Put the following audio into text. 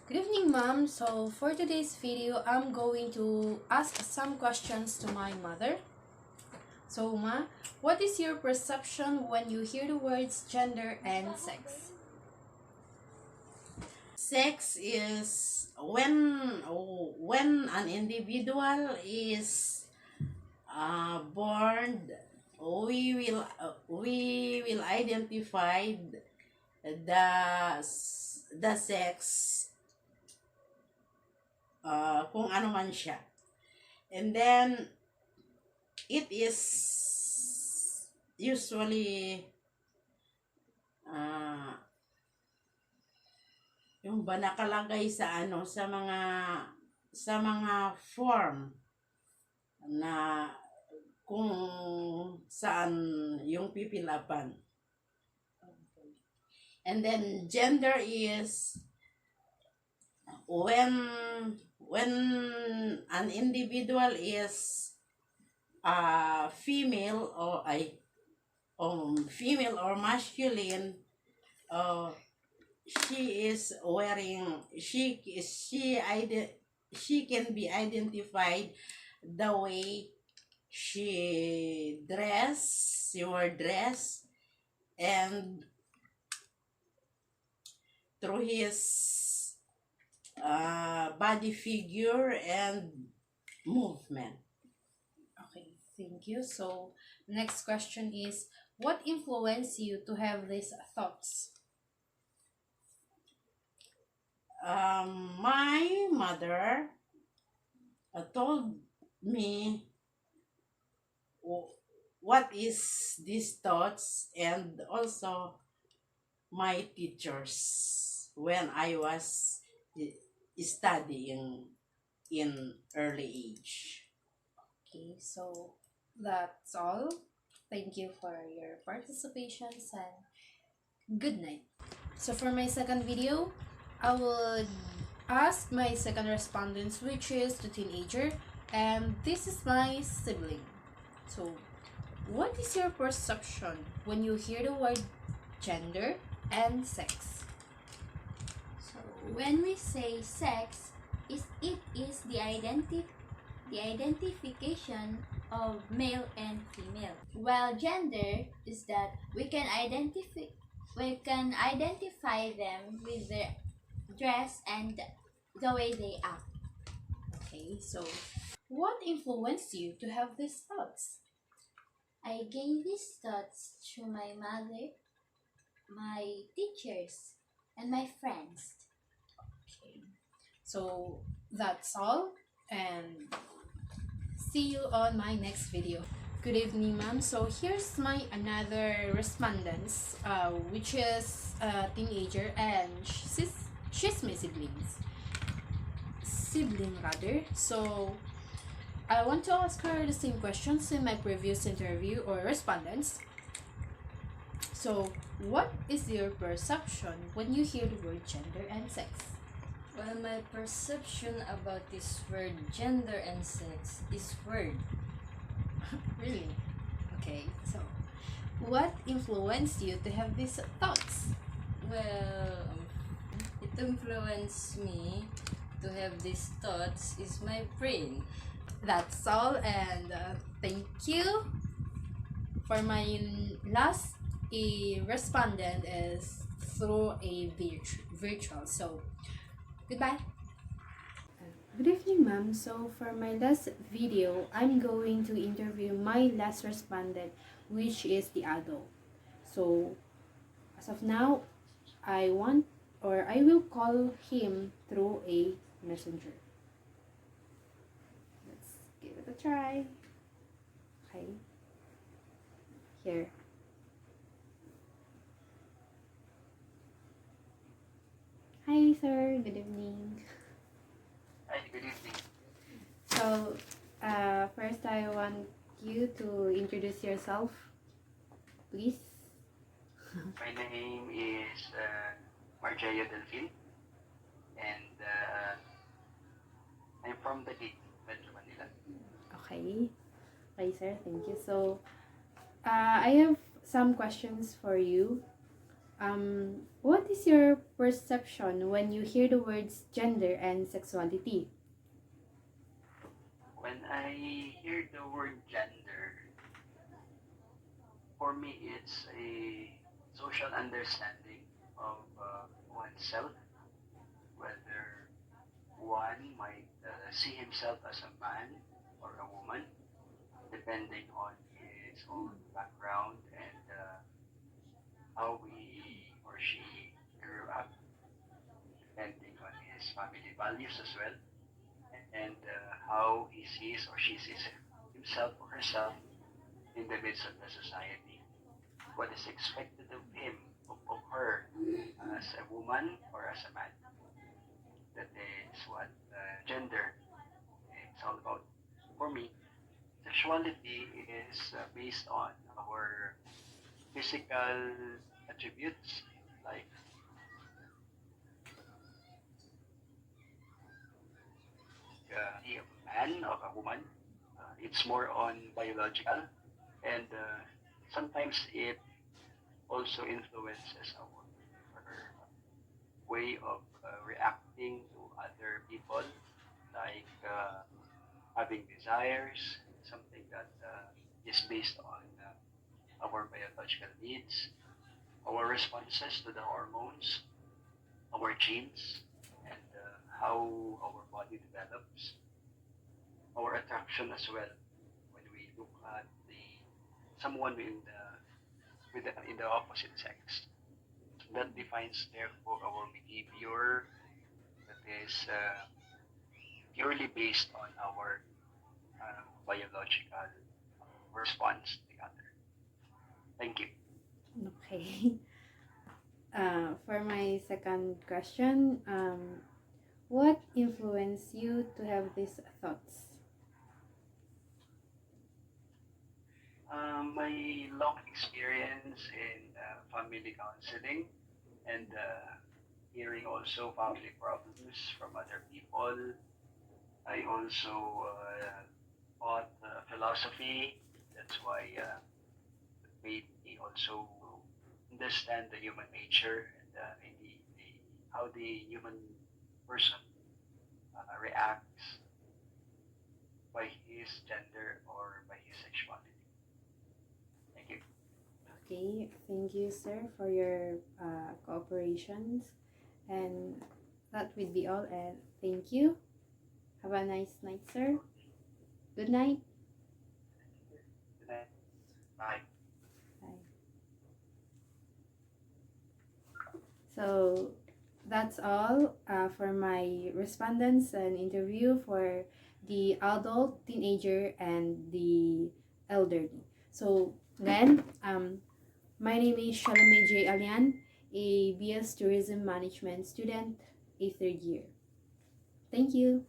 Good evening, ma'am. So for today's video, I'm going to ask some questions to my mother. So, ma, what is your perception when you hear the words gender and sex? Sex is when an individual is born, we will identify the sex, kung ano man siya, and then it is usually uh, yung ba nakalagay sa sa mga form na kung saan yung pipilapan. And then gender is when an individual is female or masculine. uh, she can be identified the way your dress, and through his body figure and movement. Okay, thank you. So, next question is, what influenced you to have these thoughts? My mother told me what is these thoughts, and also my teachers when I was studying in early age. Okay, so that's all. Thank you for your participations and good night. So for my second video, I would ask my second respondents, which is the teenager, and this is my sibling. So, what is your perception when you hear the word gender and sex? So when we say sex, it is the identification of male and female. While gender is that we can identify them with their dress and the way they act. Okay, so what influenced you to have these thoughts? I gained these thoughts through my mother, my teachers, and my friends. Okay, so that's all, and see you on my next video. Good evening, ma'am. So here's my another respondents, which is a teenager, and she's my sibling rather. So I want to ask her the same questions in my previous interview or respondents. So what is your perception when you hear the word gender and sex? Well, my perception about this word gender and sex is weird. Really? Okay, so what influenced you to have these thoughts? Well, it influenced me to have these thoughts is my brain. That's all, and thank you. For my last respondent is through a virtual. So goodbye. Good evening, ma'am. So for my last video, I'm going to interview my last respondent, which is the adult. So as of now, I will call him through a messenger. Let's give it a try. Okay. Here. Hi, sir. Good evening. Hi, good evening. So, first I want you to introduce yourself, please. My name is Marjayo Delfin, and I'm from the Taguig, Metro Manila. Okay. Okay, sir. Thank you. So, I have some questions for you. What is your perception when you hear the words gender and sexuality? When I hear the word gender, for me it's a social understanding of oneself, whether one might see himself as a man or a woman, depending on his own background and how he or she grew up, depending on his family values as well, and how he sees or she sees himself or herself in the midst of the society. What is expected of him, of her, as a woman or as a man. That is what gender is all about. For me, sexuality is based on our physical attributes, like be a man or a woman. It's more on biological, and sometimes it also influences our way of reacting to other people, like having desires, something that is based on our biological needs, our responses to the hormones, our genes, and how our body develops, our attraction as well when we look at the someone in the opposite sex. That defines therefore our behavior that is purely based on our biological response to the other. Thank you. Okay. For my second question, what influenced you to have these thoughts? My long experience in family counseling and hearing also family problems from other people. I also taught philosophy. That's why it made me also understand the human nature and how the human person reacts by his gender or by his sexuality. Thank you. Okay, thank you, sir, for your cooperations. And that would be all. And thank you. Have a nice night, sir. Good night. Good night. Bye. Bye. So that's all for my respondents and interview for the adult, teenager, and the elderly. So then, my name is Shalome J. Alian, a BS Tourism Management student, a third year. Thank you.